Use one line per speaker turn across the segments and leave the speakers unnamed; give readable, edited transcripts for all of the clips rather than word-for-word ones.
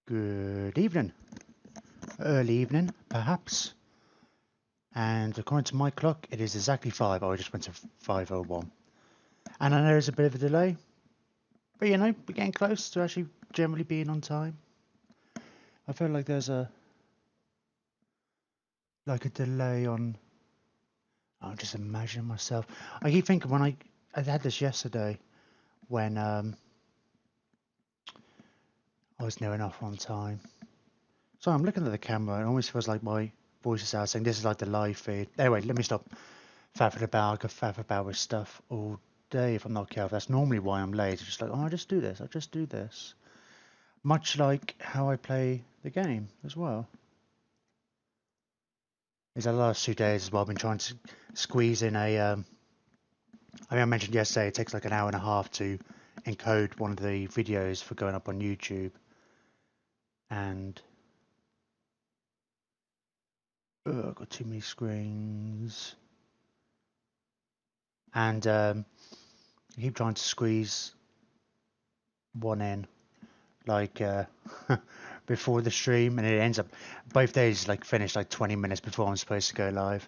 Good evening. Early evening, perhaps. And according to my clock, it is exactly 5. I just went to 5:01. And I know there's a bit of a delay. But you know, we're getting close to actually generally being on time. I feel like there's a delay on... I'll just imagine myself. I keep thinking when I had this yesterday when I was near enough on time. So I'm looking at the camera and it almost feels like my voice is out saying this is like the live feed. Anyway, let me stop faffing about. I could faff about with stuff all day if I'm not careful. That's normally why I'm late. It's just like, oh, I'll just do this. Much like how I play the game as well. Is the last 2 days as well, I've been trying to squeeze in a... I mentioned yesterday it takes like an hour and a half to encode one of the videos for going up on YouTube. And... I've got too many screens. And I keep trying to squeeze one in, like before the stream, and it ends up both days like finished like 20 minutes before I'm supposed to go live.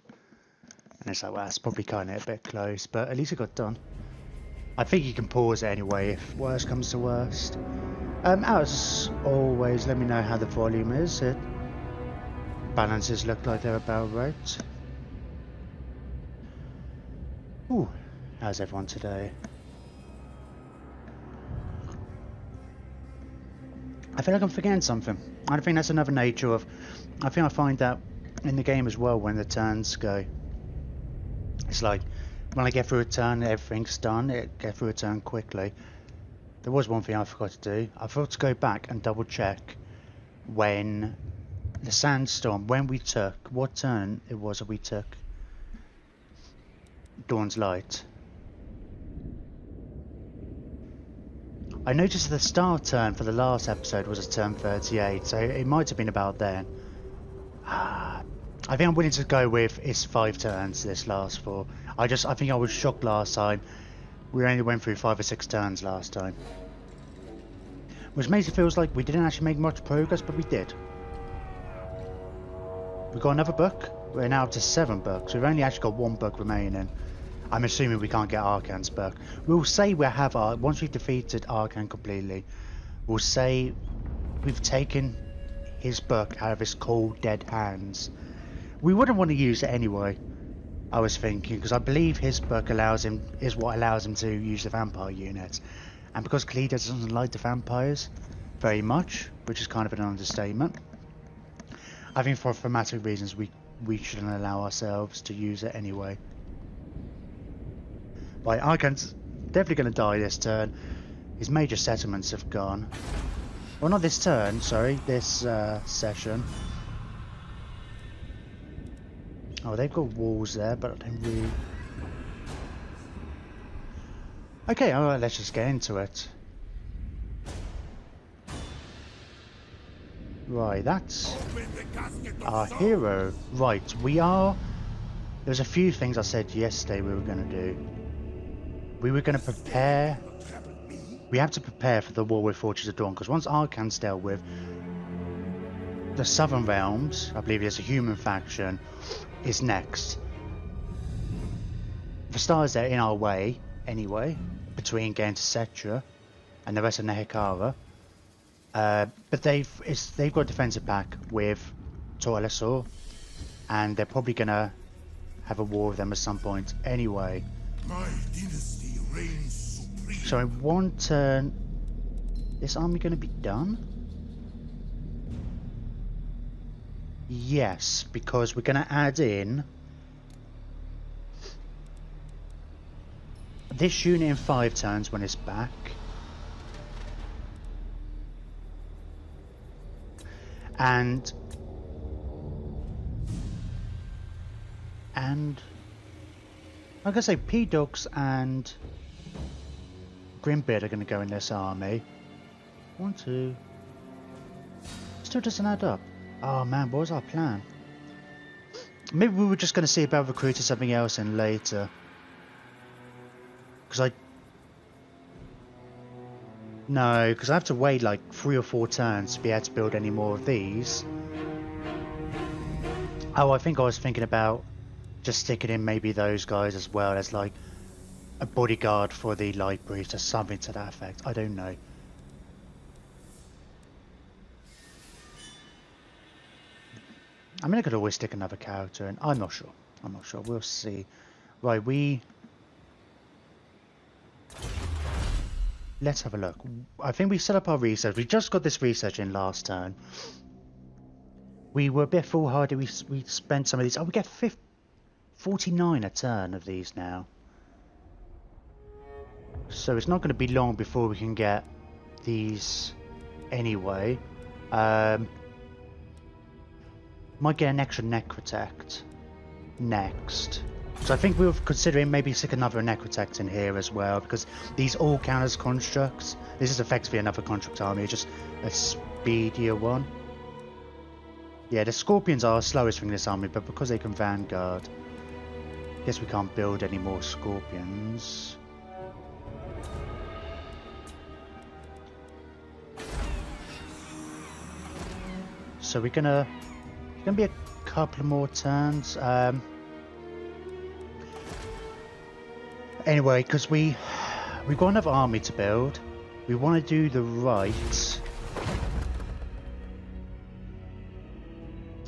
And it's like, well, that's probably kind of a bit close, but at least it got done. I think you can pause it anyway if worst comes to worst. As always, let me know how the volume is. Balances look like they're about right. Ooh, how's everyone today? I feel like I'm forgetting something. I think that's another nature of... I think I find that in the game as well when the turns go. It's like, when I get through a turn, everything's done. I get through a turn quickly. There was one thing I forgot to do. I forgot to go back and double check when the sandstorm, when we took, what turn it was that we took Dawn's Light. I noticed the start turn for the last episode was a turn 38, so it might have been about then. I think I'm willing to go with it's 5 turns this lasts for. I think I was shocked last time. We only went through 5 or 6 turns last time. Which makes it feels like we didn't actually make much progress, but we did. We got another book. We're now up to 7 books. We've only actually got 1 book remaining. I'm assuming we can't get Arcan's book. We'll say we have once we've defeated Arcan completely, we'll say we've taken his book out of his cold, dead hands. We wouldn't want to use it anyway, I was thinking, because I believe his book is what allows him to use the vampire unit. And because Khalida doesn't like the vampires very much, which is kind of an understatement, I think for thematic reasons we shouldn't allow ourselves to use it anyway. Right, Arcan's definitely going to die this turn. His major settlements have gone. Well, not this turn, sorry, this session. Oh, they've got walls there, but I don't really... Okay, alright, let's just get into it. Right, that's our hero. Right, there's a few things I said yesterday we were going to do. We were going to prepare... We have to prepare for the war with Fortress of Dawn, because once Arcan's dealt with, the Southern Realms, I believe there's a human faction, is next. For starters, they're in our way, anyway, between getting to Cetra and the rest of Nehekara. But they've got a defensive pack with Torelesor, and they're probably going to have a war with them at some point anyway.
My dynasty reigns supreme.
So in one turn, this army going to be done? Yes, because we're going to add in this unit in 5 turns when it's back. And like I say, P-Dogs and Grimbeard are going to go in this army. 1, 2. Still doesn't add up. Oh man, what was our plan? Maybe we were just going to see about recruiting something else in later. Because No, because I have to wait like 3 or 4 turns to be able to build any more of these. Oh, I think I was thinking about just sticking in maybe those guys as well as like a bodyguard for the light priest or something to that effect. I don't know. I mean, I could always stick another character in. I'm not sure. I'm not sure. We'll see. Right, let's have a look. I think we set up our research. We just got this research in last turn. We were a bit foolhardy. We spent some of these. Oh, we get 49 a turn of these now. So it's not going to be long before we can get these anyway. Might get an extra Necrotect next. So I think we were considering maybe stick another Necrotect in here as well, because these all count as constructs. This is effectively another construct army, just a speedier one. Yeah, the Scorpions are slowest thing in this army, but because they can Vanguard, I guess we can't build any more Scorpions. So we're gonna... It's gonna be a couple more turns. Anyway, because we've got another army to build. We want to do the right.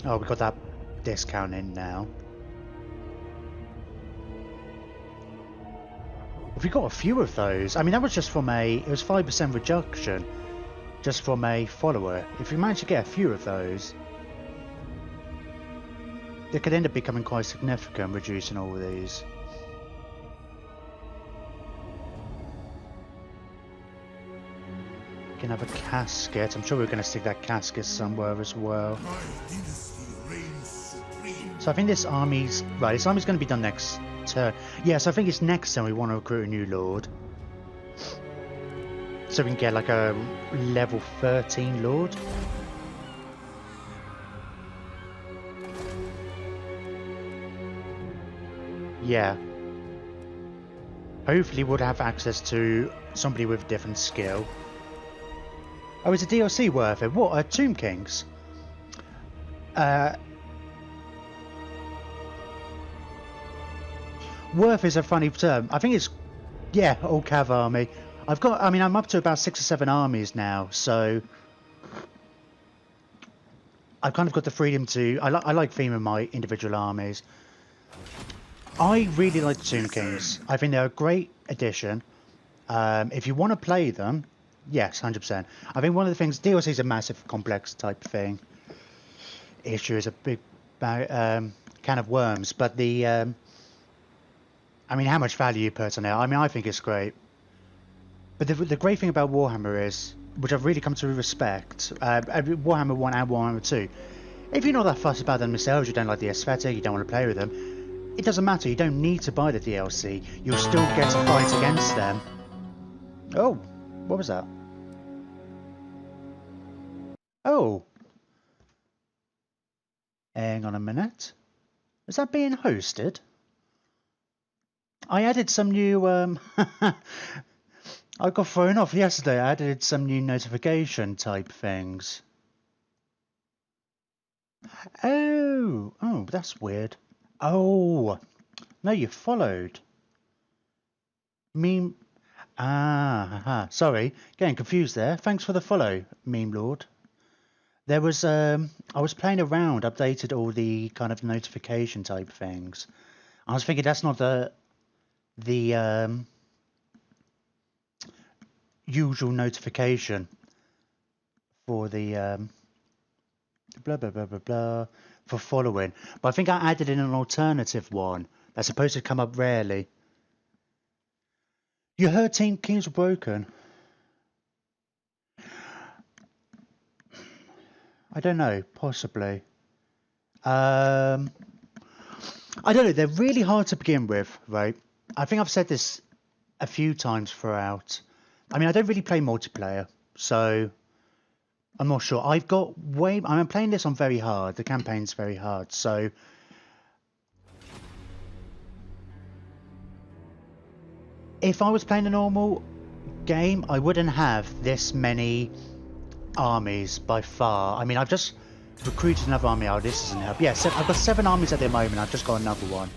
Oh, we got that discount in now. We got a few of those. I mean, that was just from it was 5% reduction, just from a follower. If we manage to get a few of those, they could end up becoming quite significant, reducing all of these. We can have a casket. I'm sure we're going to stick that casket somewhere as well.
My dynasty reigns supreme.
So I think this army's... Right, this army's going to be done next turn. Yeah, so I think it's next turn we want to recruit a new lord. So we can get like a level 13 lord. Yeah. Hopefully we'll have access to somebody with a different skill. Oh, is the DLC worth it? What, Tomb Kings? Worth is a funny term. I think it's... Yeah, all Cav army. I'm up to about 6 or 7 armies now, so... I've kind of got the freedom to... I like theming my individual armies. I really like the Tomb Kings. I think they're a great addition. If you want to play them, yes, 100%. I think one of the things... DLC is a massive, complex type thing. Issue is a big can of worms, but the... I mean, how much value you put on it, I mean, I think it's great. But the great thing about Warhammer is, which I've really come to respect, Warhammer 1 and Warhammer 2, if you're not that fussed about them themselves, you don't like the aesthetic, you don't want to play with them, it doesn't matter, you don't need to buy the DLC, you'll still get to fight against them. Oh, what was that? Oh. Hang on a minute. Is that being hosted? I added some new, I got thrown off yesterday. I added some new notification type things. Oh, that's weird. Oh, no, you followed. Meme. Sorry, getting confused there. Thanks for the follow, Meme Lord. There was, I was playing around, updated all the kind of notification type things. I was thinking that's not the usual notification for the blah blah blah blah blah for following, but I think I added in an alternative one that's supposed to come up rarely. You heard Team Kings were broken. I don't know, possibly. I don't know, they're really hard to begin with, right? I think I've said this a few times throughout. I mean, I don't really play multiplayer, so I'm not sure. I'm playing this on very hard. The campaign's very hard, so if I was playing a normal game, I wouldn't have this many armies by far. I mean, I've just recruited another army. Oh, this doesn't help. Yeah, I've got 7 armies at the moment. I've just got another one.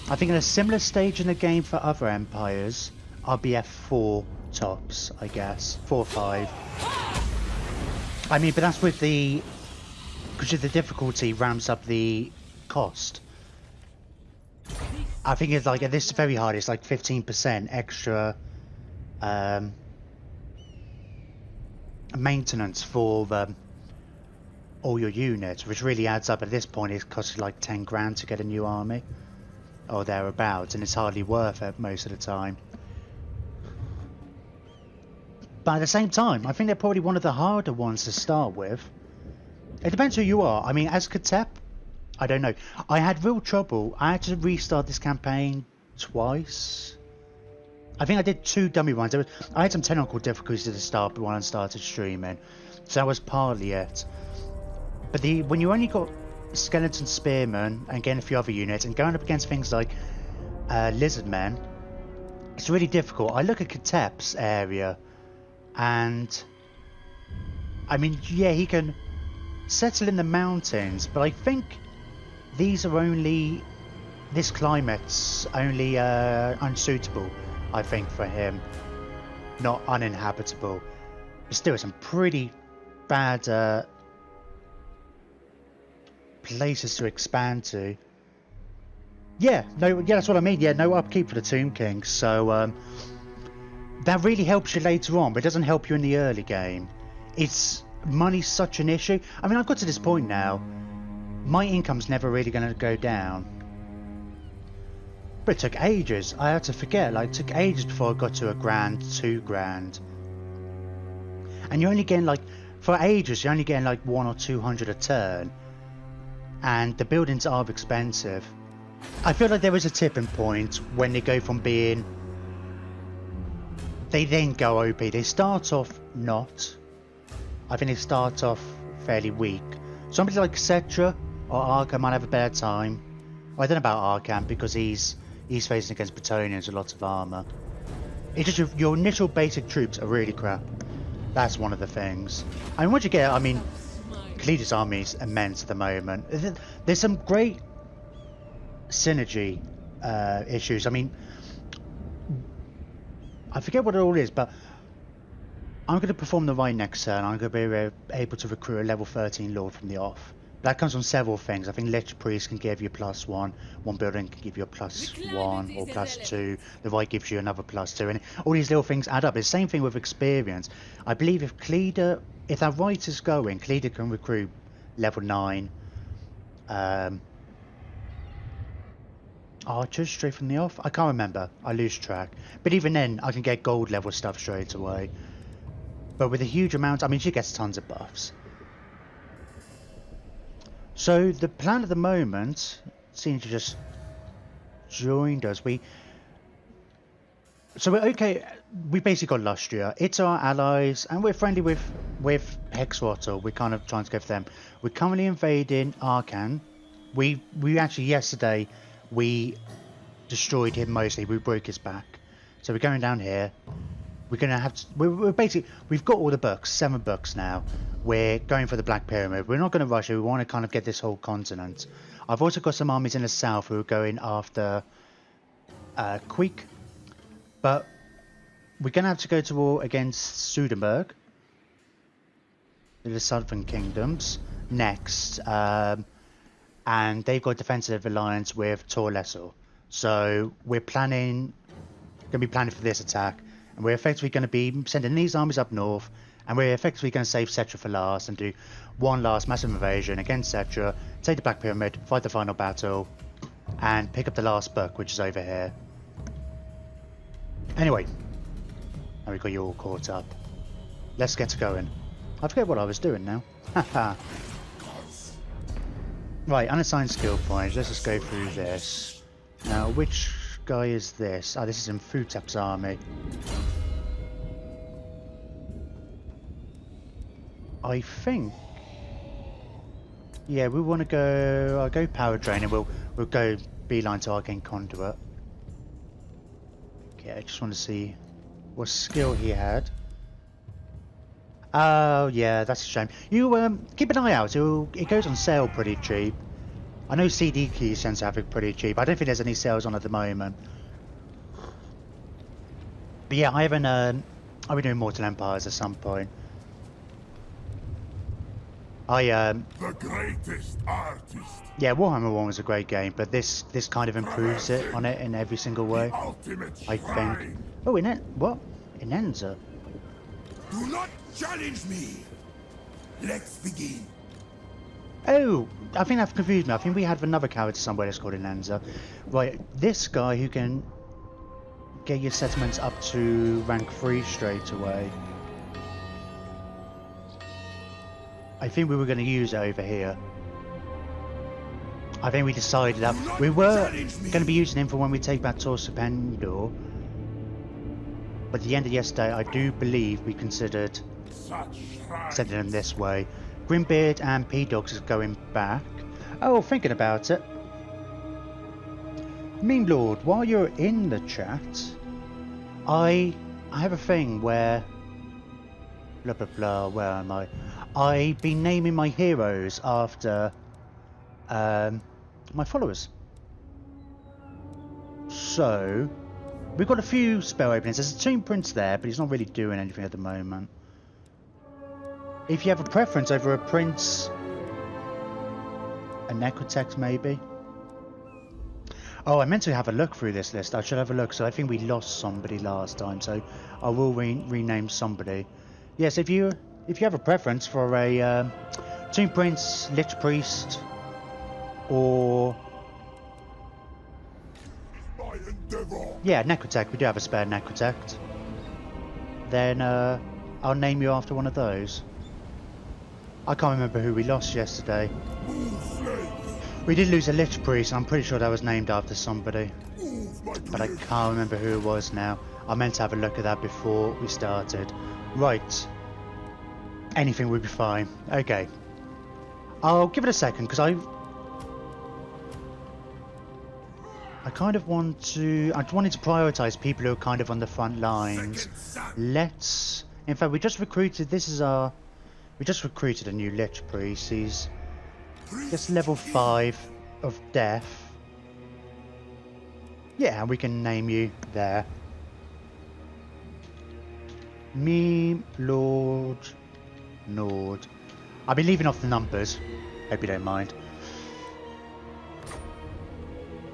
I think in a similar stage in the game for other empires, I'll be at 4 tops, I guess. 4 or 5. I mean, but that's with the... because the difficulty ramps up the cost. I think it's like, at this very hard, it's like 15% extra maintenance for all your units, which really adds up. At this point, it costs like 10 grand to get a new army, or thereabouts, and it's hardly worth it most of the time. But at the same time, I think they're probably one of the harder ones to start with. It depends who you are. I mean, as Katep, I don't know. I had real trouble. I had to restart this campaign twice. I think I did 2 dummy runs. I had some technical difficulties at the start when I started streaming, so that was partly it. But when you only got skeleton spearmen and getting a few other units and going up against things like lizard men, it's really difficult. I look at Katep's area, and I mean, yeah, he can settle in the mountains, but I think these are only, this climate's only unsuitable, I think, for him, not uninhabitable. But still, some pretty bad places to expand to. Yeah, that's what I mean. Yeah, no upkeep for the Tomb King, so that really helps you later on, but it doesn't help you in the early game. Money's such an issue. I mean, I've got to this point now, my income's never really going to go down. But it took ages. I had to forget, like, it took ages before I got to $1 grand, $2 grand. And you're only getting, like, for ages, you're only getting like 100 or 200 a turn. And the buildings are expensive. I feel like there is a tipping point when they go from being... they then go OP. They start off not. I think they start off fairly weak. Somebody like Cetra or Arkham might have a better time. Well, I don't know about Arkham because he's facing against Bretonians with lots of armor. It's just your initial basic troops are really crap. That's one of the things. I mean, once you get, I mean, Khalida's army is immense at the moment. There's some great synergy issues. I mean, I forget what it all is, but I'm going to perform the right next turn. I'm going to be able to recruit a level 13 Lord from the off. That comes from several things. I think Lich Priest can give you +1. One building can give you a +1 or +2. The right gives you another +2. And all these little things add up. It's the same thing with experience. I believe if Khalida, if that right is going, Khalida can recruit level 9 archers straight from the off. I can't remember. I lose track. But even then, I can get gold level stuff straight away. But with a huge amount, I mean, she gets tons of buffs. So the plan at the moment seems to just joined us. So we're okay. We basically got Lustria. It's our allies, and we're friendly with Hexwater. We're kind of trying to go for them. We're currently invading Arkan. We actually yesterday we destroyed him mostly. We broke his back. So we're going down here. We're gonna have to. We're basically, we've got all the books, 7 books now. We're going for the Black Pyramid. We're not going to rush it. We want to kind of get this whole continent. I've also got some armies in the south who are going after Queek, but we're going to have to go to war against Sudenburg, the Southern Kingdoms, next, and they've got a defensive alliance with Torlessor. So we're going to be planning for this attack. And we're effectively going to be sending these armies up north, and we're effectively going to save Cetra for last and do one last massive invasion against Cetra, take the Black Pyramid, fight the final battle, and pick up the last book, which is over here. Anyway, now we've got you all caught up. Let's get going. I forget what I was doing now. Haha. Right, unassigned skill points. Let's just go through this. Now, which guy is this? Oh, this is in Futep's army. I think, yeah, we want to go. I'll go power drain, and we'll go beeline to Arcane Conduit. Okay, I just want to see what skill he had. Oh yeah, that's a shame. You keep an eye out. It goes on sale pretty cheap. I know CD keys tend to have it pretty cheap. I don't think there's any sales on at the moment. But yeah, I haven't. I'll be doing Mortal Empires at some point.
The greatest artist.
Yeah, Warhammer 1 was a great game, but this kind of improves it on it in every single way.
The ultimate
I think.
shrine.
Oh, what? Inenza?
Do not challenge me. Let's begin.
Oh, I think that's confused me. I think we have another character somewhere that's called Inenza. Right, this guy who can get your settlements up to rank 3 straight away. I think we were going to use it over here. I think we decided that we were going to be using him for when we take back Torsapendor. But at the end of yesterday, I do believe we considered sending him this way. Grimbeard and P-Dogs is going back. Oh, thinking about it. Meme Lord, while you're in the chat, I have a thing where... Blah blah blah, where am I? I've been naming my heroes after my followers. So, we've got a few spell openings. There's a Tomb Prince there, but he's not really doing anything at the moment. If you have a preference over a Prince, a Necrotex maybe. Oh, I meant to have a look through this list. I should have a look. So I think we lost somebody last time, so I will rename somebody. Yes, if you have a preference for a Tomb Prince, Lich Priest, or yeah, Necrotech. We do have a spare Necrotech. Then I'll name you after one of those. I can't remember who we lost yesterday. We did lose a Lich Priest, and I'm pretty sure that was named after somebody. But I can't remember who it was now. I meant to have a look at that before we started. Right. Anything would be fine. Okay. I'll give it a second, because I kind of want to... I wanted to prioritise people who are kind of on the front lines. Let's... In fact, we just recruited... This is our... We just recruited a new Lich Priest. He's just level 5 of death. Yeah, we can name you there. Me, Lord, Nord. I'll be leaving off the numbers. Hope you don't mind.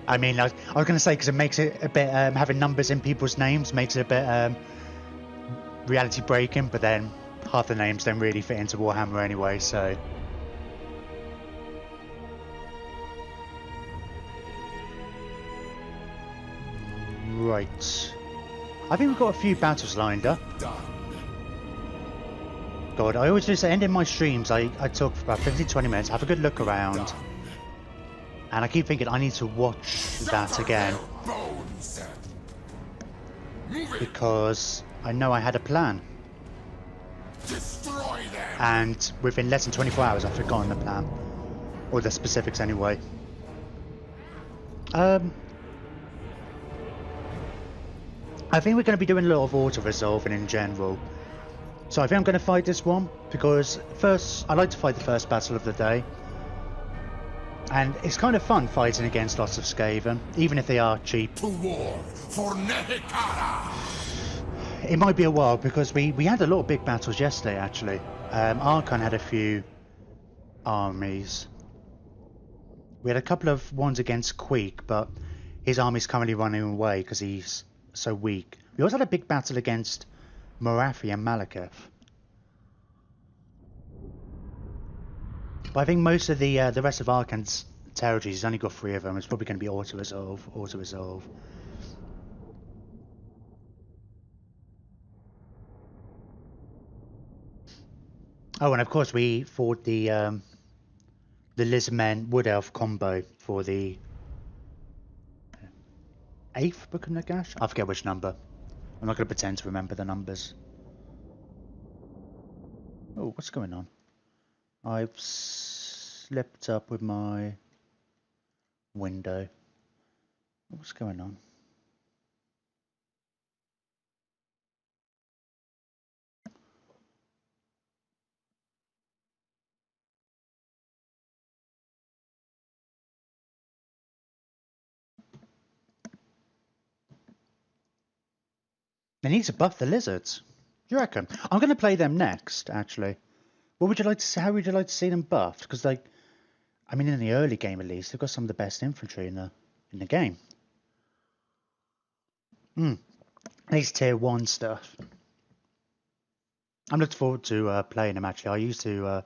I mean, I was going to say, because it makes it a bit, having numbers in people's names makes it a bit reality breaking, but then half the names don't really fit into Warhammer anyway, so. Right. I think we've got a few battles lined up. God, I always just end in my streams. I talk for about 15-20 minutes, have a good look around, and I keep thinking I need to watch that again because I know I had a plan, and within less than 24 hours I've forgotten the plan, or the specifics anyway. I think we're going to be doing a lot of auto-resolving in general. So I think I'm going to fight this one, because first, I like to fight the first battle of the day. And it's kind of fun fighting against lots of Skaven, even if they are cheap.
To war for Nehekara.
It might be a while, because we had a lot of big battles yesterday, actually. Archon had a few armies. We had a couple of ones against Queek, but his army's currently running away because he's so weak. We also had a big battle against Morathi and Malekith. But I think most of the rest of Arkan's territories, he's only got 3 of them. It's probably going to be auto-resolve, auto-resolve. Oh, and of course we fought the Lizmen Wood Elf combo for the 8th Book of Nagash? I forget which number. I'm not going to pretend to remember the numbers. Oh, what's going on? I've slipped up with my window. What's going on? They need to buff the lizards. You reckon? I'm going to play them next, actually. What would you like to see? How would you like to see them buffed? Because, like, I mean, in the early game at least, they've got some of the best infantry in the game. These tier 1 stuff. I'm looking forward to playing them, actually. I used to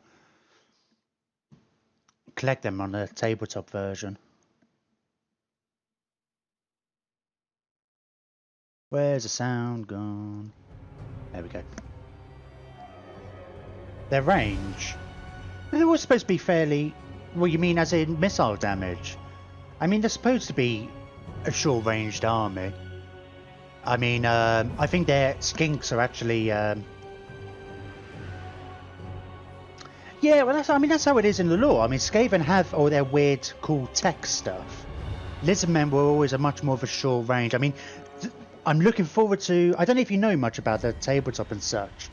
collect them on the tabletop version. Where's the sound gone? There we go. Their range. They're all supposed to be fairly... Well, you mean as in missile damage? I mean, they're supposed to be a short-ranged army. I mean, I think their skinks are actually... Yeah, well, that's how it is in the lore. I mean, Skaven have all their weird, cool tech stuff. Lizardmen were always a much more of a short range. I mean, I'm looking forward to... I don't know if you know much about the tabletop and such,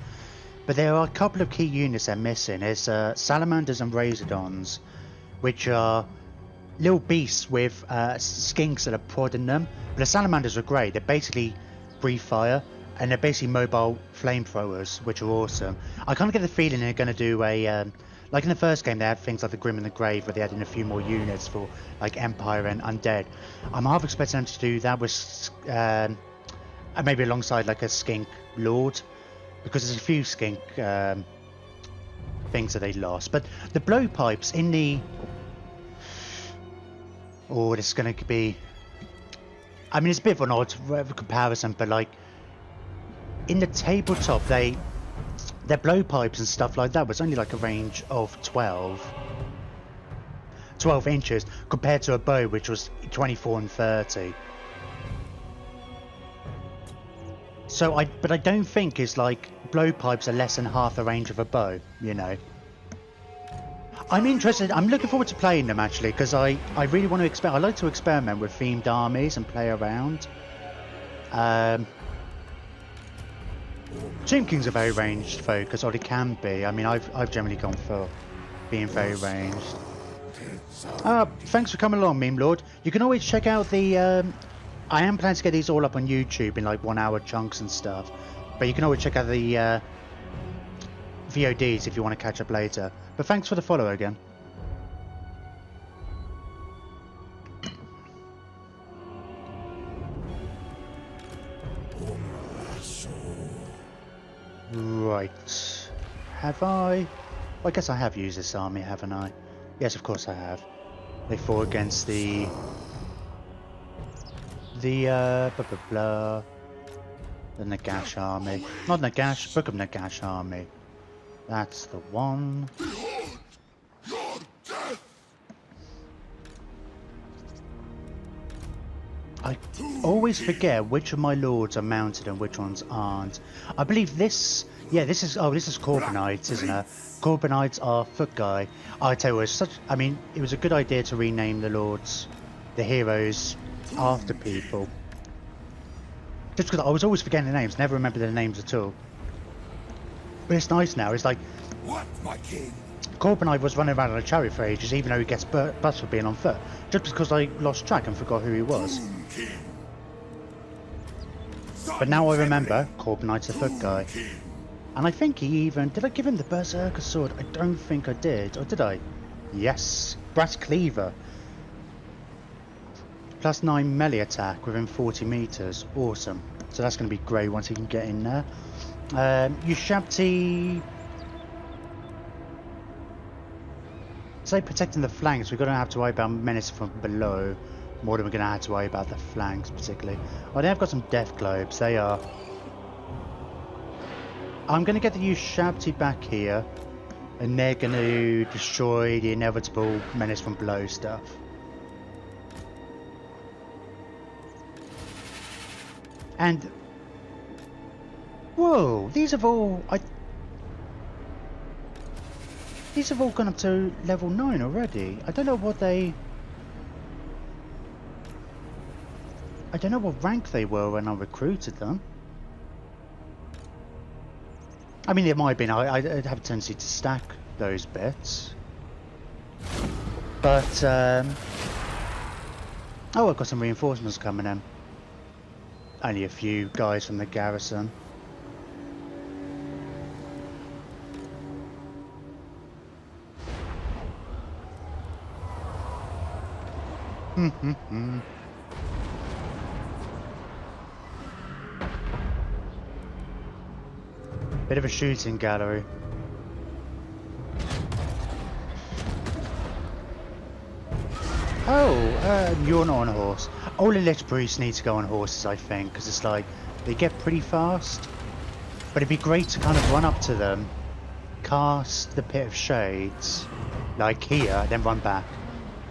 but there are a couple of key units they're missing. There's Salamanders and Razordons, which are little beasts with skinks that are prodding them. But the Salamanders are great. They're basically breathe fire, and they're basically mobile flamethrowers, which are awesome. I kind of get the feeling they're going to do a... like in the first game, they had things like the Grim and the Grave, where they had in a few more units for like Empire and Undead. I'm half expecting them to do that with maybe alongside like a Skink Lord, because there's a few Skink things that they lost. But the blowpipes in the... Oh, this is going to be... I mean, it's a bit of an odd comparison, but like in the tabletop, their blowpipes and stuff like that was only like a range of 12 inches compared to a bow, which was 24 and 30. So but I don't think it's like blowpipes are less than half the range of a bow, you know. I'm interested. I'm looking forward to playing them actually, because I really want to experiment. I like to experiment with themed armies and play around. Tomb Kings are very ranged focused, or they can be. I mean, I've generally gone for being very ranged. Thanks for coming along, Meme Lord. You can always check out the... I am planning to get these all up on YouTube in like 1 hour chunks and stuff. But you can always check out the VODs if you want to catch up later. But thanks for the follow again. Right. Have I? Well, I guess I have used this army, haven't I? Yes, of course I have. They fought against the blah blah blah. The Nagash army. Not Nagash, Book of Nagash army. That's the one. I always forget which of my lords are mounted and which ones aren't. I believe this... Yeah, this is... Oh, this is Corbinites, isn't it? Corbinites are foot guy. I tell you what, it's such... I mean, it was a good idea to rename the lords, the heroes, after people. Just because I was always forgetting the names, never remember their names at all. But it's nice now, it's like...
What, my king?
Corbinite was running around on a chariot for ages, even though he gets bust for being on foot. Just because I lost track and forgot who he was. But now I remember, Corbinite's a foot guy. And I think he even... Did I give him the Berserker sword? I don't think I did. Or did I? Yes. Brass Cleaver. Plus 9 melee attack within 40 meters. Awesome. So that's going to be great once he can get in there. Ushabti... Say protecting the flanks, we're going to have to worry about menace from below more than we're going to have to worry about the flanks particularly. Oh, they have got some death globes. They are... I'm going to get the Ushabti back here, and they're going to destroy the inevitable menace from below stuff. And... Whoa! These have all... These have all gone up to level 9 already. I don't know what they... I don't know what rank they were when I recruited them. I mean, it might have been. I have a tendency to stack those bits. But, oh, I've got some reinforcements coming in. Only a few guys from the garrison. Bit of a shooting gallery. Oh, you're not on a horse. All elite priests need to go on horses, I think, because it's like, they get pretty fast. But it'd be great to kind of run up to them, cast the Pit of Shades, like here, then run back.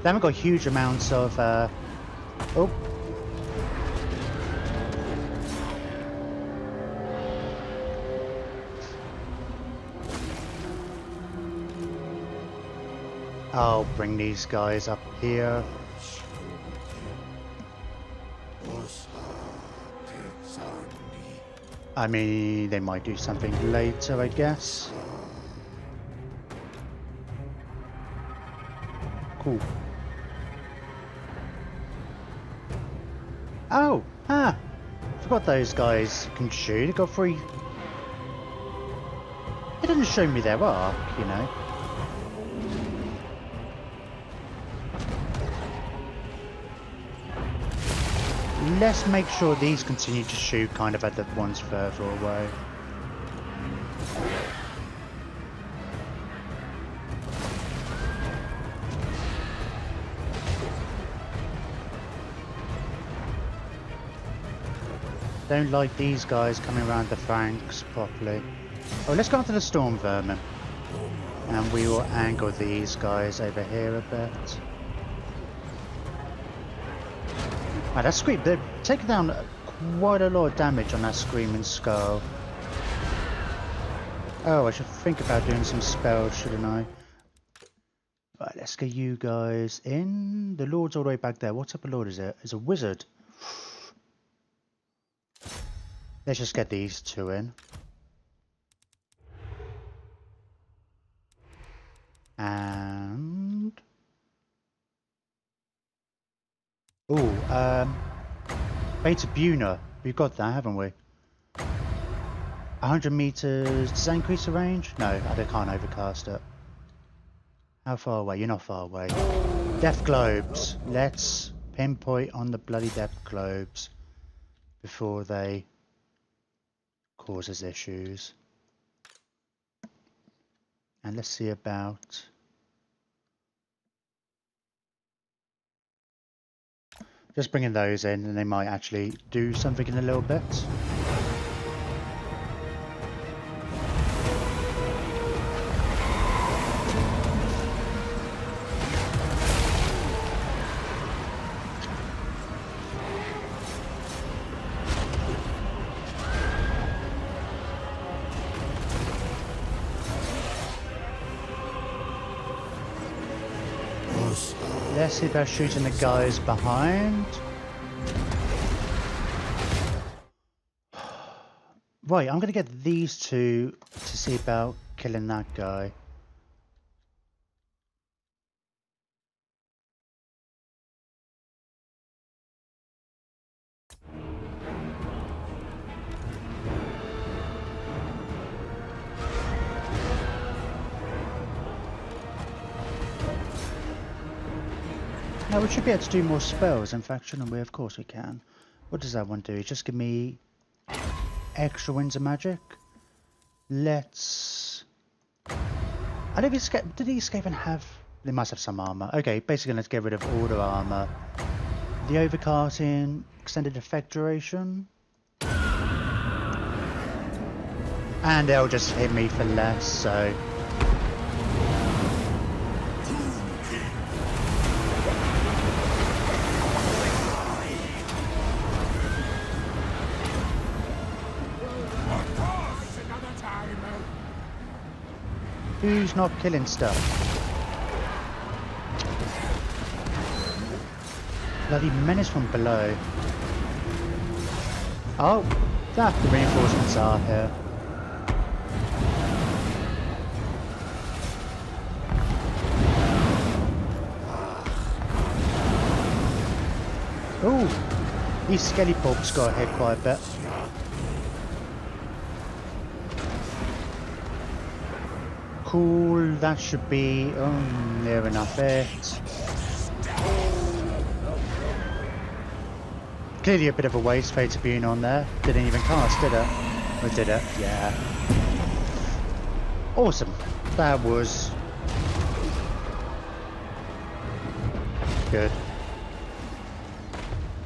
They haven't got huge amounts of, oh. I'll bring these guys up here. I mean, they might do something later, I guess. Cool. Oh, forgot those guys can shoot. They got free. It doesn't show me their arc, you know. Let's make sure these continue to shoot kind of at the ones further away. Don't like these guys coming around the flanks properly. Oh, let's go onto the storm vermin. And we will angle these guys over here a bit. Right, that scream, they're taking down quite a lot of damage on that screaming skull. Oh, I should think about doing some spells, shouldn't I? Right, let's get you guys in. The Lord's all the way back there. What type of Lord is it? It's a wizard. Let's just get these two in. And... ooh, Beta Buna. We've got that, haven't we? 100 meters. Does that increase the range? No, they can't overcast it. How far away? You're not far away. Death globes. Let's pinpoint on the bloody death globes before they cause us issues. And let's see about... just bringing those in, and they might actually do something in a little bit. Let's see about shooting the guys behind. Right, I'm going to get these two to see about killing that guy. Now we should be able to do more spells, in fact, shouldn't we? Of course we can. What does that one do? Just give me extra winds of magic. Let's... I don't know if escape... did he escape and have... they must have some armour. Okay, basically let's get rid of all the armour. The overcasting, extended effect duration. And they'll just hit me for less, so... who's not killing stuff? Bloody menace from below. Oh, the reinforcements are here. Ooh, These skelly pops got hit quite a bit. Cool, that should be near enough it. Clearly a bit of a waste, Fate of being on there. Didn't even cast, did it? Or did it? Yeah. Awesome. That was good.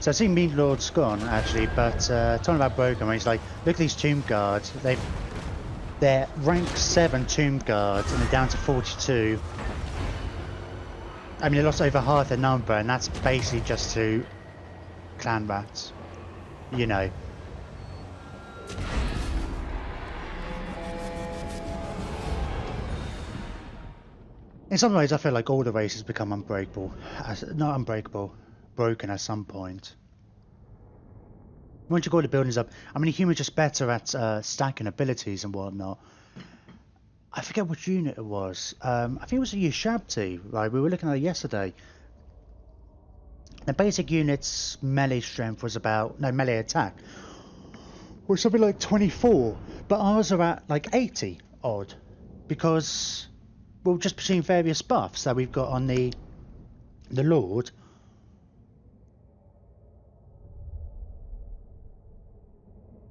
So I see Meat Lord's gone actually, but talking about broken, he's like, look at these tomb guards. They're rank 7 tomb guards and they're down to 42. I mean, they lost over half their number, and that's basically just to clan rats, you know. In some ways, I feel like all the races become unbreakable. Not unbreakable, broken at some point. Once you got the buildings up, I mean, humans are just better at stacking abilities and whatnot. I forget which unit it was. I think it was a Ushabti, right? We were looking at it yesterday. The basic unit's melee strength was about, no, melee attack was something like 24, but ours are at like 80 odd, because we're just between various buffs that we've got on the Lord.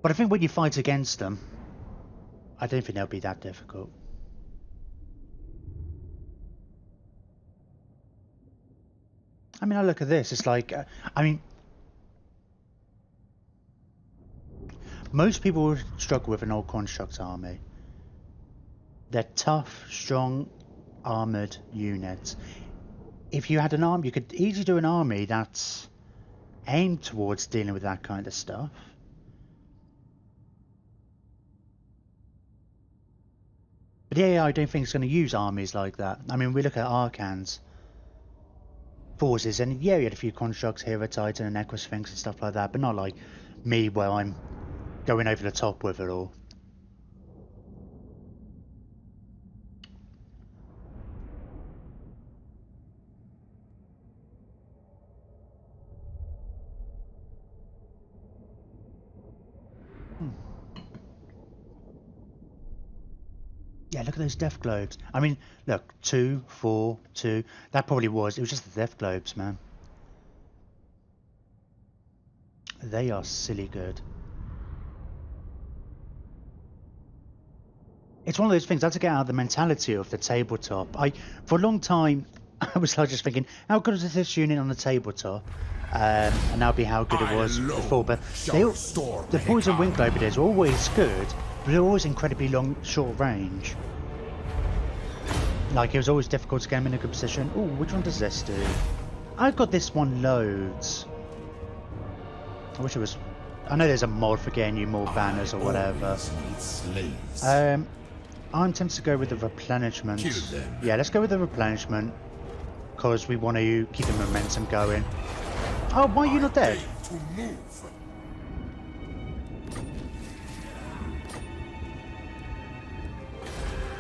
But I think when you fight against them, I don't think they'll be that difficult. I mean, I look at this, it's like, I mean, most people would struggle with an old construct army. They're tough, strong, armoured units. If you had an army, you could easily do an army that's aimed towards dealing with that kind of stuff. But the AI, I don't think it's going to use armies like that. I mean, we look at Arcan's forces, and yeah, you had a few constructs here, a Titan and Equisphinx and stuff like that, but not like me where I'm going over the top with it all. Yeah, look at those death globes. I mean, look, 2, 4, 2. That probably was. It was just the death globes, man. They are silly good. It's one of those things. I have to get out of the mentality of the tabletop. For a long time, I was like just thinking, how good is this unit on the tabletop? And that'll be how good it was before. But the poison wind globers are always good, but they're always incredibly long, short range. Like, it was always difficult to get them in a good position. Oh, which one does this do? I've got this one loads. I wish it was... I know there's a mod for getting you more banners or whatever. I'm tempted to go with the replenishment. Yeah, let's go with the replenishment. Because we want to keep the momentum going. Oh, why are you not dead?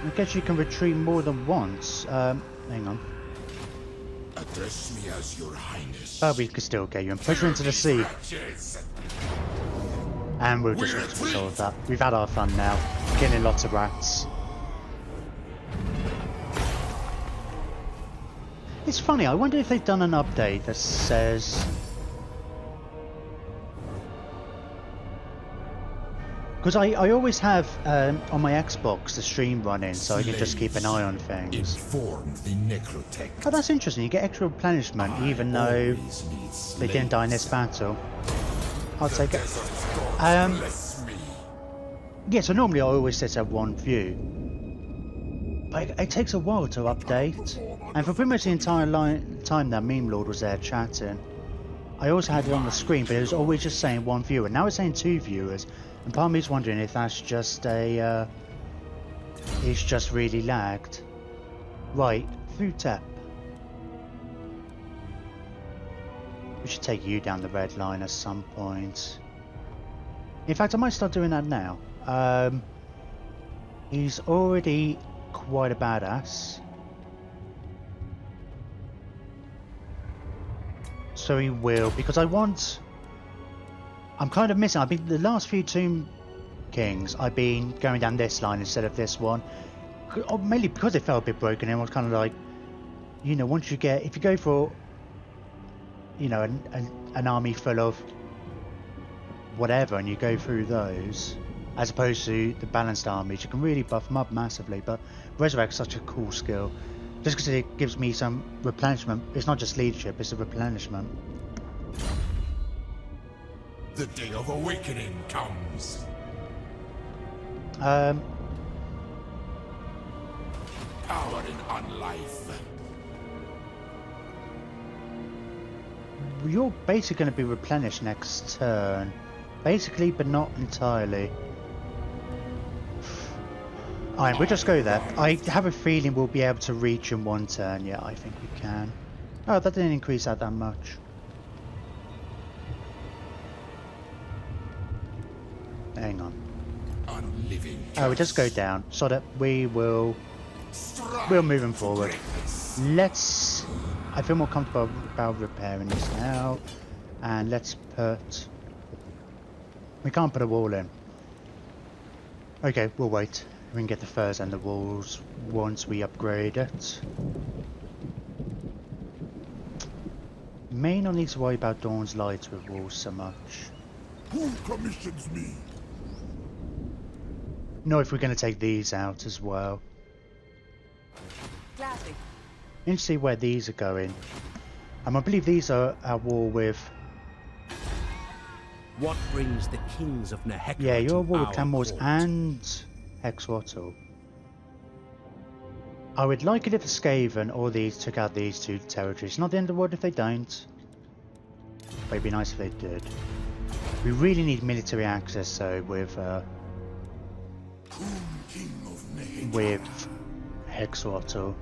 I guess you can retreat more than once. Hang on.
Address me as your highness.
Oh, we could still get you and push you into the sea. And we'll just resolve that. We've had our fun now. Killing lots of rats. It's funny, I wonder if they've done an update that says... Because I always have on my Xbox the stream running, so I can just keep an eye on things. Oh, that's interesting. You get extra replenishment even though they didn't die in this battle. I'll take it. Yeah, so normally I always set up one view. But it takes a while to update. And for pretty much the entire time that Meme Lord was there chatting, I also had it on the screen, but it was always just saying one viewer. Now it's saying 2 viewers. And part of me is wondering if that's just a, it's just really lagged. Right, food tap. We should take you down the red line at some point. In fact, I might start doing that now. He's already quite a badass. So he will, because I want I'm kind of missing. I've been the last few Tomb Kings. I've been going down this line instead of this one, mainly because it felt a bit broken. And it was kind of like, you know, once you get, if you go for, you know, an army full of whatever, and you go through those, as opposed to the balanced armies, you can really buff them up massively. But Resurrect's such a cool skill, just because it gives me some replenishment. It's not just leadership; it's a replenishment.
The day of awakening comes.
Um.
Power in unlife.
You're basically going to be replenished next turn. Basically, but not entirely. Alright, we'll just go there. I have a feeling we'll be able to reach in one turn. Yeah, I think we can. Oh, that didn't increase that much. Hang on. Oh, we just go down. So that we'll move him forward. Let's... I feel more comfortable about repairing this now. And let's put... We can't put a wall in. Okay, we'll wait. We can get the furs and the walls once we upgrade it. May not need to worry about Dawn's Light with walls so much.
Who commissions me?
No, if we're going to take these out as well.
Gladly.
Need to see where these are going. I believe these are at war with...
What brings the kings of Nehekra
Yeah, you're at war with
our
Clan Wars
court?
and Hexwattle. I would like it if the Skaven or these took out these two territories. Not the end of the world if they don't. But it'd be nice if they did. We really need military access though with
King of Nehekra.
with Hexwattle.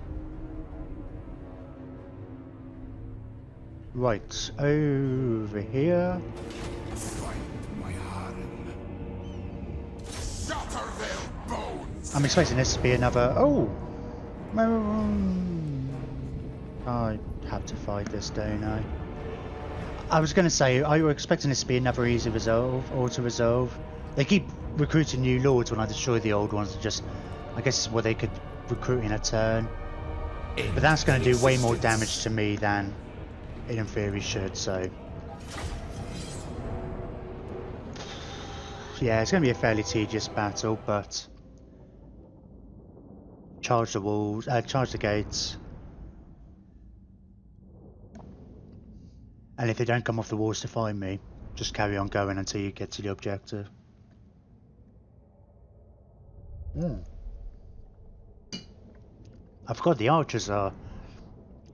Right, over here.
Find my harem. Shatter their bones.
I'm expecting this to be another... Oh! I have to fight this, don't I? I was going to say, are you expecting this to be another easy resolve, auto-resolve? They keep recruiting new lords when I destroy the old ones. Just, I guess it's what they could recruit in a turn. But that's going to do way more damage to me than it in theory should, so... Yeah, it's going to be a fairly tedious battle, but... Charge the walls, charge the gates. And if they don't come off the walls to find me, just carry on going until you get to the objective. I forgot the archers are...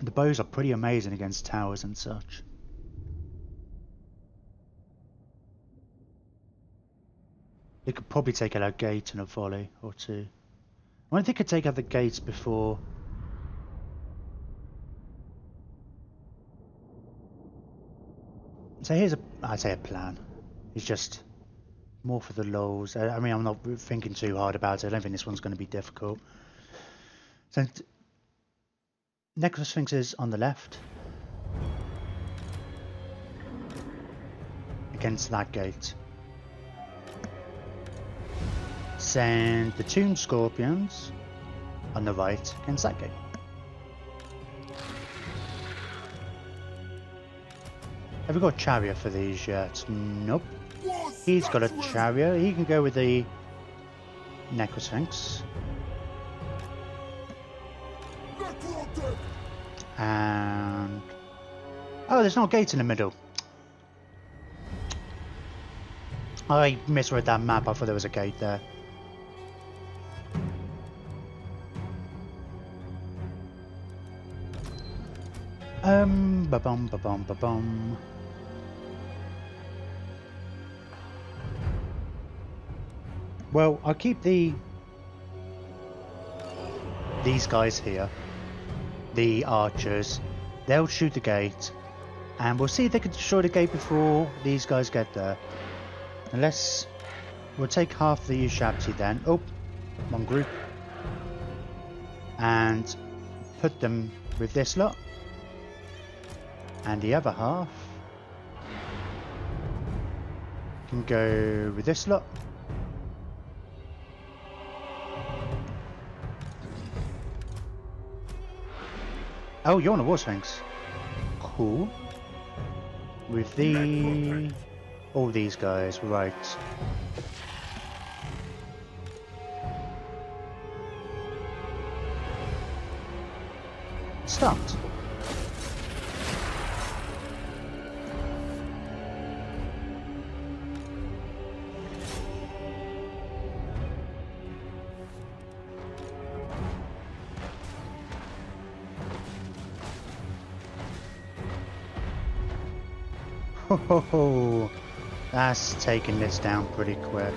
The bows are pretty amazing against towers and such. They could probably take out a gate in a volley or two. I wonder if they could take out the gates before... So here's a... I'd say a plan. It's just more for the lulz. I mean, I'm not thinking too hard about it. I don't think this one's going to be difficult. So... Necrosphinx Sphinx is on the left. Against that gate. Send the Tomb Scorpions on the right against that gate. Have we got a chariot for these yet? Nope. He's got a chariot. He can go with the Necrosphinx. And... Oh, there's no gate in the middle. I misread that map. I thought there was a gate there. Ba-bum, ba-bum, ba-bum. Well, I'll keep these guys here. The archers. They'll shoot the gate. And we'll see if they can destroy the gate before these guys get there. Unless... We'll take half the Ushabti then. Oh, one group. And put them with this lot. And the other half Can go with this lot. Oh, you're on a War Sphinx. Cool. With the... all these guys, right. Start. Ho ho ho! That's taking this down pretty quick.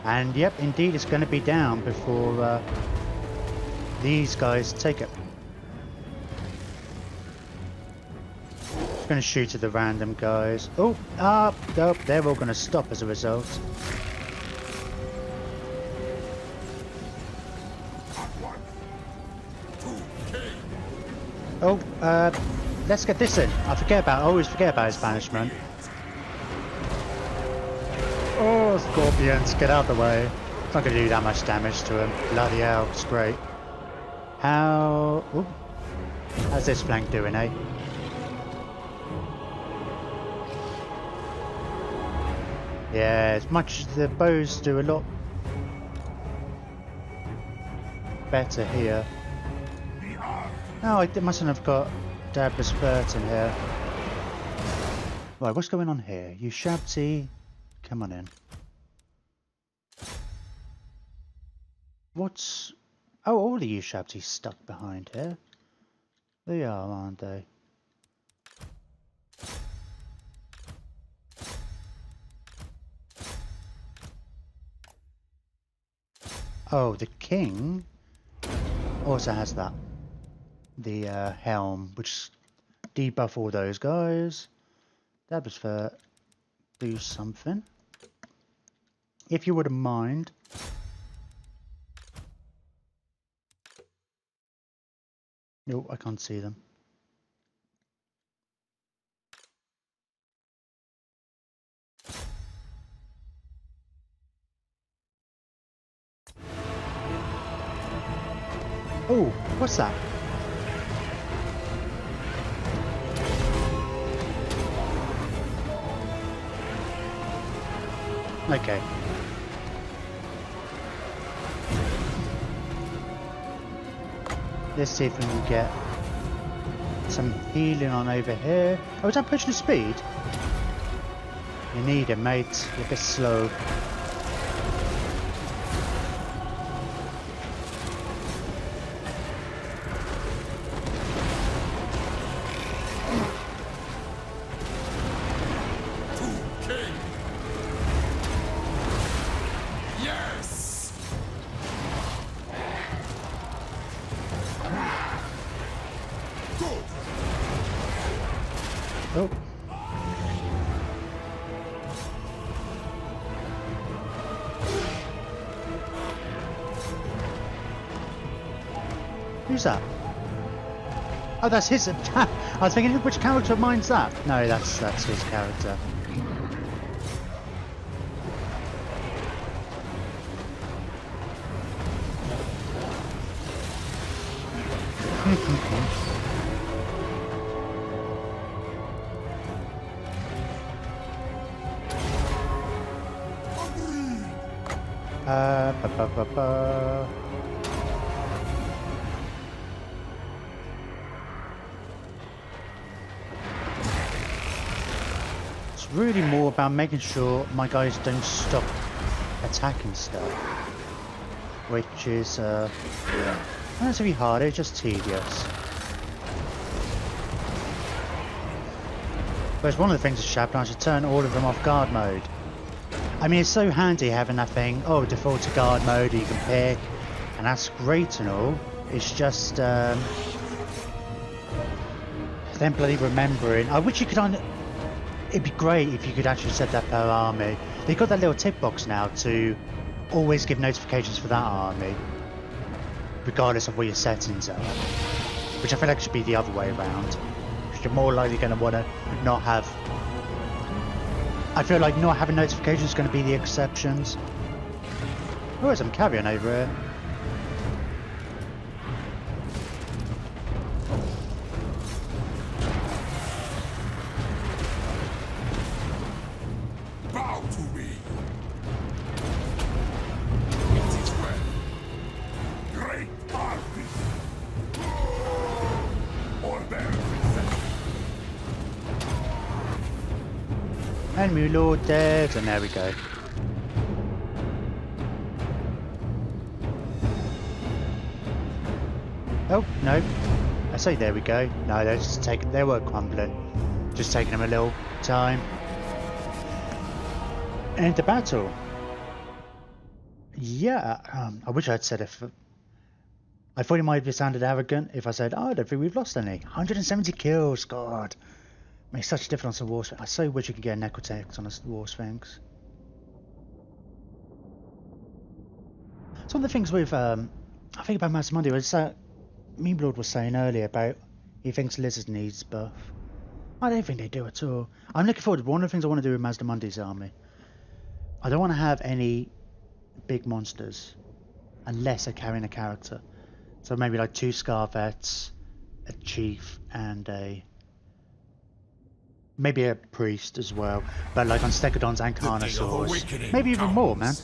And yep, indeed it's going to be down before these guys take it. Just going to shoot at the random guys. Oh, nope, they're all going to stop as a result. Oh, let's get this in. I always forget about his banishment. Oh, scorpions, get out of the way. It's not going to do that much damage to him. Bloody hell, it's great. How's this flank doing, eh? Yeah, as much as the bows do a lot better here. No, I mustn't have got Dabra's Furt in here. Right, what's going on here? You Shabti, come on in. What's... Oh, all of you Shabtis stuck behind here. They are, aren't they? Oh, the king also has that. The helm, which debuff all those guys. That was for do something. If you wouldn't mind. No, I can't see them. Oh, what's that? Okay. Let's see if we can get some healing on over here. Oh, is that pushing the speed? You need it, mate. You're a bit slow. Oh. Who's that? Oh, that's his. I was thinking, which character of mine's that? No, that's his character. It's really more about making sure my guys don't stop attacking stuff, which is not necessarily hard, it's just tedious. But it's one of the things with Chaplain, I should turn all of them off guard mode. I mean, it's so handy having that thing, oh, default to guard mode, you can pick, and that's great and all. It's just, then bloody remembering. I wish you could, it'd be great if you could actually set that per army. They've got that little tick box now to always give notifications for that army, regardless of what your settings are. Which I feel like should be the other way around. You're more likely going to want to not have I feel like not having notifications is going to be the exceptions. Oh, there's some carrion over here.
Bow to me. It is well. Great army. Order.
Enemy Lord dead, and there we go. Oh, no. I say there we go. No, they're just taking, they were crumbling. Just taking them a little time. And the battle. Yeah, I wish I'd said if... I thought it might have sounded arrogant if I said, oh, I don't think we've lost any. 170 kills, God. Makes such a difference on War Sphinx. I so wish you could get a Necrotex on a War Sphinx. Some of the things with, I think about Master Monday was that Mean Lord was saying earlier about he thinks Lizard needs buff. I don't think they do at all. I'm looking forward to one of the things I want to do with Mazda Mundi's army. I don't want to have any big monsters unless they're carrying a character. So maybe like 2 Scarvets, a Chief, and maybe a Priest as well. But like on Stegodons and Carnosaurs. Maybe even more, man.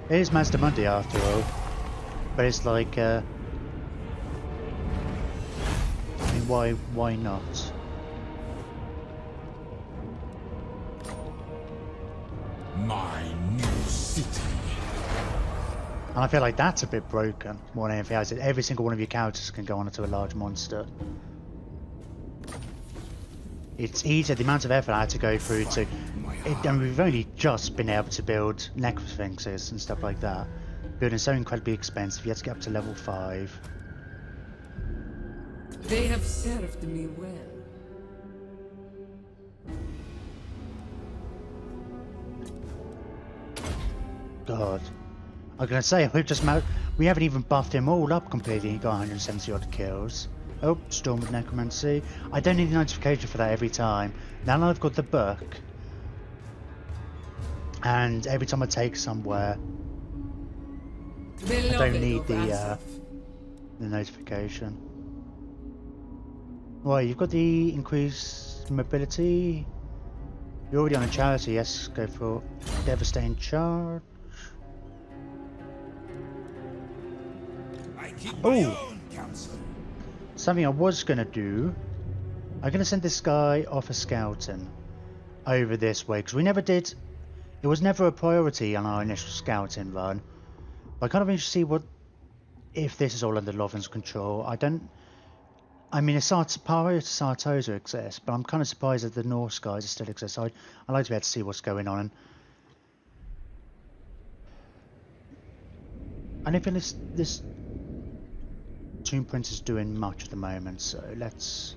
It is Mazda Mundi after all. But it's like, I mean, why not?
My new city.
And I feel like that's a bit broken more than anything else. Every single one of your characters can go onto a large monster. It's easier, the amount of effort I had to go through to... and we've only just been able to build Necrosphinxes and stuff like that. Building so incredibly expensive, you had to get up to level 5.
They have served me well.
God. I was going to say, we haven't even buffed him all up completely. He got 170 odd kills. Oh, Storm with Necromancy. I don't need a notification for that every time. Now I've got the book. And every time I take somewhere, I don't need the notification. Well, you've got the increased mobility. You're already on a charity, yes, go for Devastating Charge. Oh! Something I was going to do. I'm going to send this guy off a scouting over this way, because we never did... It was never a priority on our initial scouting run. I kind of want to see what... if this is all under Lovin's control. I mean, prior to Sartosa exists, but I'm kind of surprised that the Norse guys still exist. I'd like to be able to see what's going on. I don't think this Tomb Prince is doing much at the moment, so let's...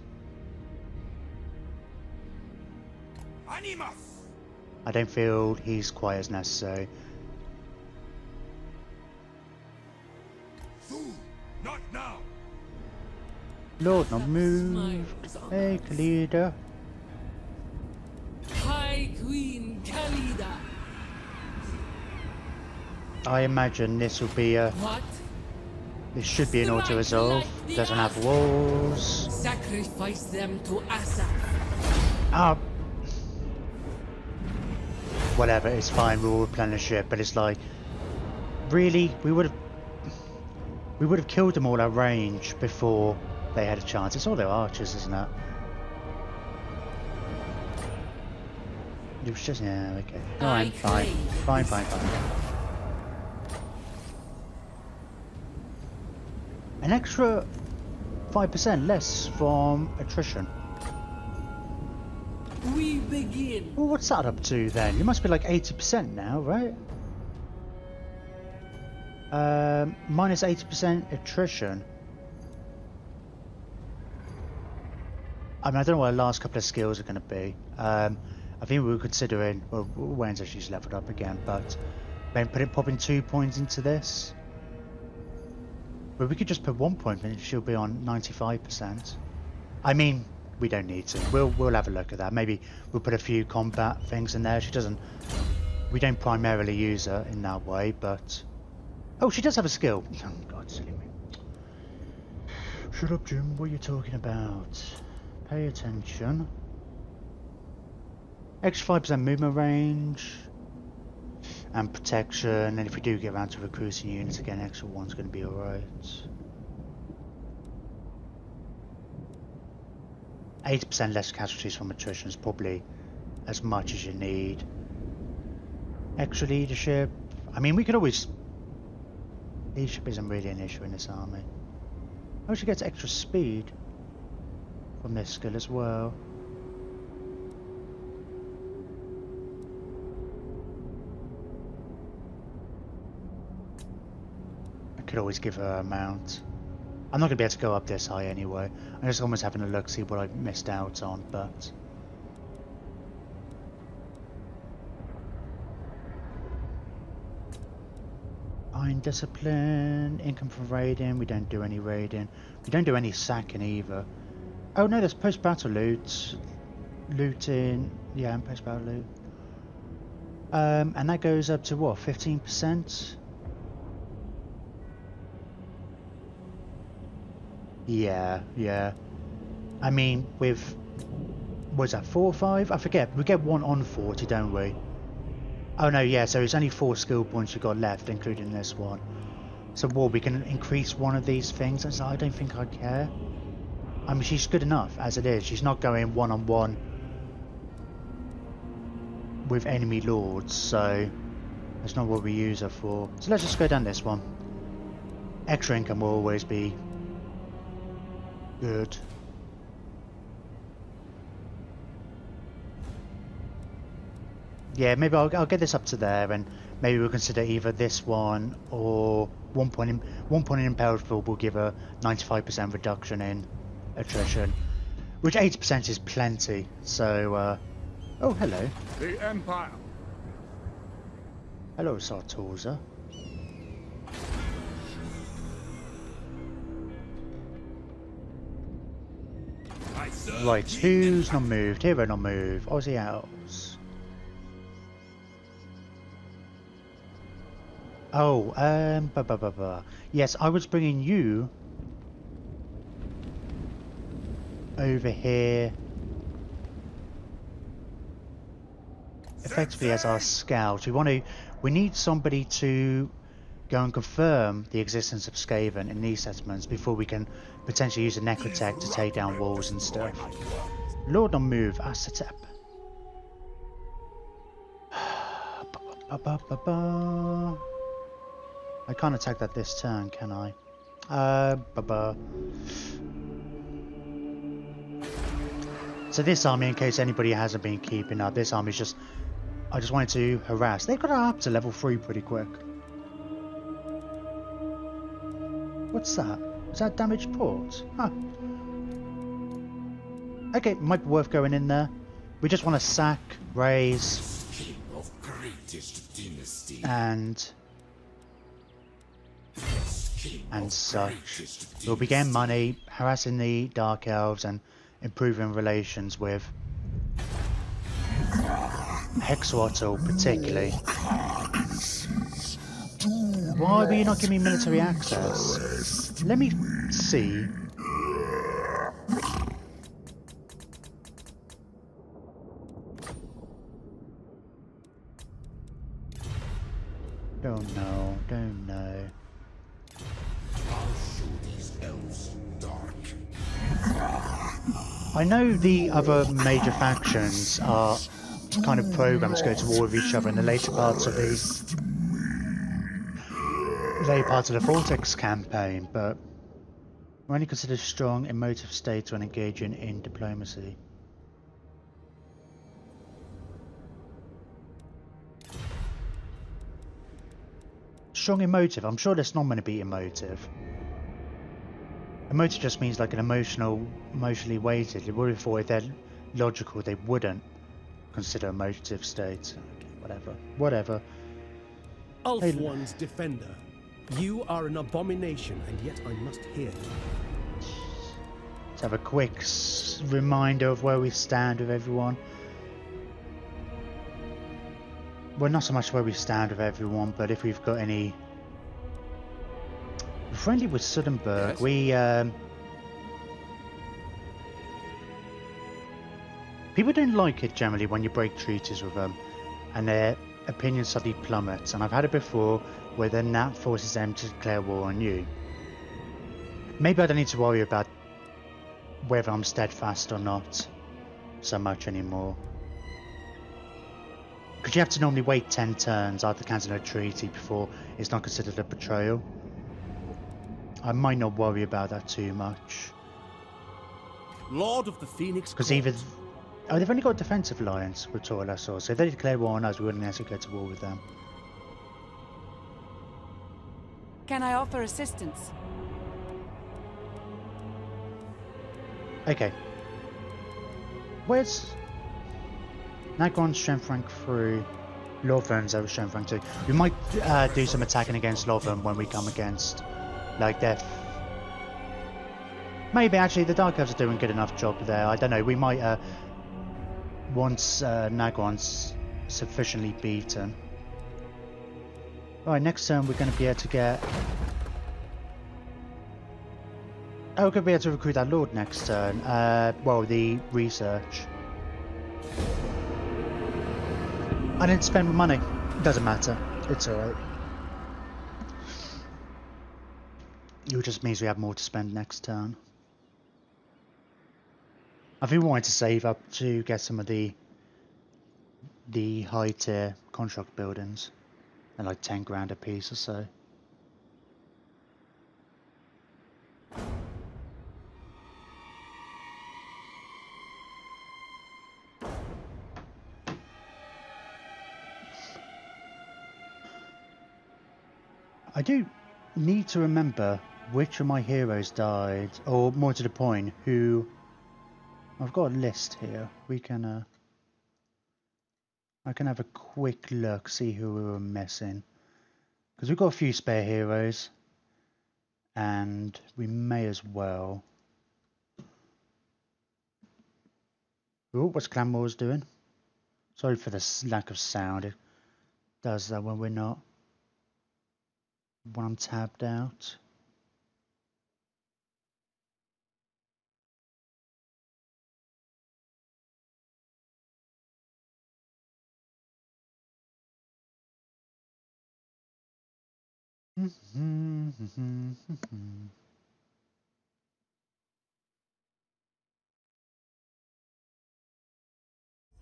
I don't feel he's quite as necessary.
Not now.
Lord, not moved. Hey, Khalida.
High Queen Khalida.
I imagine this will be a...
What?
This should be an auto-resolve. Doesn't have walls.
Sacrifice them to Asa.
Ah. Whatever, it's fine, we'll replenish it, but it's like... Really? We would have killed them all at range before they had a chance. It's all their archers, isn't it? It was just... yeah, okay. Alright, fine. Fine. An extra 5% less from attrition.
We begin.
Well, what's that up to then? You must be like 80% now, right? Minus 80% attrition. I mean, I don't know what the last couple of skills are going to be. I think we were considering... well, Wayne's actually leveled up again, but... then popping 2 points into this. But we could just put 1 point and she'll be on 95%. I mean, we don't need to. We'll have a look at that. Maybe we'll put a few combat things in there. She doesn't. We don't primarily use her in that way, but oh, she does have a skill. Oh God, silly me. Shut up, Jim. What are you talking about? Pay attention. Extra 5% movement range and protection. And if we do get around to recruiting units again, extra 1's going to be alright. 80% less casualties from attrition is probably as much as you need. Extra leadership. I mean, we could always. Leadership isn't really an issue in this army. Oh, she gets extra speed from this skill as well. I could always give her a mount. I'm not going to be able to go up this high anyway. I'm just almost having a look, see what I missed out on, but... Fine discipline, income from raiding, we don't do any raiding. We don't do any sacking either. Oh no, there's post-battle loot. Looting, yeah, and post-battle loot. And that goes up to what, 15%? Yeah. I mean, with... what's that, 4 or 5? I forget, we get 1 on 40, don't we? Oh no, yeah, so it's only 4 skill points you've got left, including this one. So we can increase one of these things, and so I don't think I care. I mean, she's good enough as it is. She's not going one-on-one with enemy lords, so that's not what we use her for. So let's just go down this one. Extra income will always be good. Yeah, maybe I'll get this up to there, and maybe we'll consider either this one or 1 point in impelled field will give a 95% reduction in attrition, which 80% is plenty. So, oh hello.
The Empire.
Hello, Sartosa. Right, who's not moved? Hero not moved. Aussie Owls. Oh, yes, I was bringing you over here effectively as our scout. We need somebody to go and confirm the existence of Skaven in these settlements before we can potentially use a necrotech to take down walls and stuff. Lord on move, Asatep. I can't attack that this turn, can I? So this army, in case anybody hasn't been keeping up, this army is just... I just wanted to harass. They've got it up to level 3 pretty quick. What's that? Is that damaged port? Huh. Okay, might be worth going in there. We just want to sack, raise, and such. We'll be getting money, harassing the Dark Elves, and improving relations with Hexwattle particularly. Why will you not give me military access? Let me see. Don't know, don't know.
I'll show these elves dark.
I know the other major factions are kind of programmed to go to war with each other in the later parts of the Vortex campaign, but we're only considered strong emotive states when engaging in diplomacy. Strong emotive? I'm sure that's not going to be emotive. Emotive just means like an emotionally weighted. They would have thought if they're logical they wouldn't consider emotive states. Okay, whatever.
Ulf-One's defender. You are an abomination, and yet I must hear you.
have a quick reminder of where we stand with everyone. Well, not so much where we stand with everyone, but if we've got any... We're friendly with Sudenburg.
Yes?
We, people don't like it generally when you break treaties with them, and their opinion suddenly plummets. And I've had it before, where then that forces them to declare war on you. Maybe I don't need to worry about whether I'm steadfast or not so much anymore. Because you have to normally wait 10 turns after cancelling a treaty before it's not considered a betrayal. I might not worry about that too much.
Lord of the Phoenix
Because either... Oh, they've only got a defensive alliance with Torlassor, so if they declare war on us, we wouldn't necessarily go to war with them.
Can I offer assistance?
Okay. Where's... Nagron's strength rank 3, Lothern's over strength rank 2. We might do some attacking against Lothern when we come against, like, death. Maybe actually the Dark Elves are doing a good enough job there. I don't know. We might once Nagron's sufficiently beaten. Right, next turn we're going to be able to get. Oh, we're going to be able to recruit our Lord next turn. Well, the research. I didn't spend money. Doesn't matter. It's alright. It just means we have more to spend next turn. I think we wanted to save up to get some of the high tier construct buildings. And like 10 grand a piece or so. I do need to remember which of my heroes died, or more to the point, who... I've got a list here. We can, I can have a quick look, see who we were missing. Because we've got a few spare heroes, and we may as well... Oh, what's Clan Wars doing? Sorry for the lack of sound. It does that when we're not... when I'm tabbed out.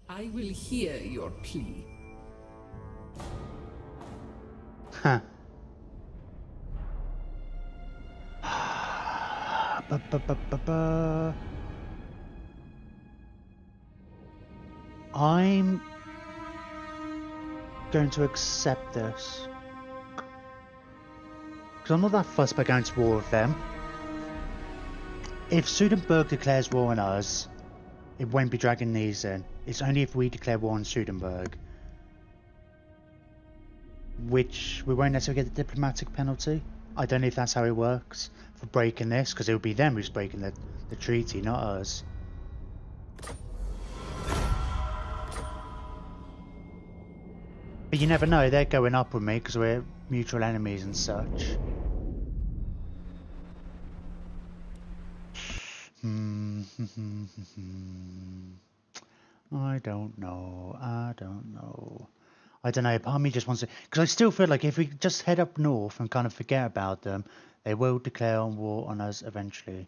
I will hear your plea.
Huh. I'm going to accept this. Because I'm not that fussed about going to war with them. If Sudenburg declares war on us, it won't be dragging these in. It's only if we declare war on Sudenburg. Which we won't necessarily get the diplomatic penalty. I don't know if that's how it works for breaking this, because it will be them who's breaking the treaty, not us. But you never know, they're going up with me because we're mutual enemies and such. I don't know. I don't know. I don't know. Part of me just wants to, because I still feel like if we just head up north and kind of forget about them, they will declare war on us eventually.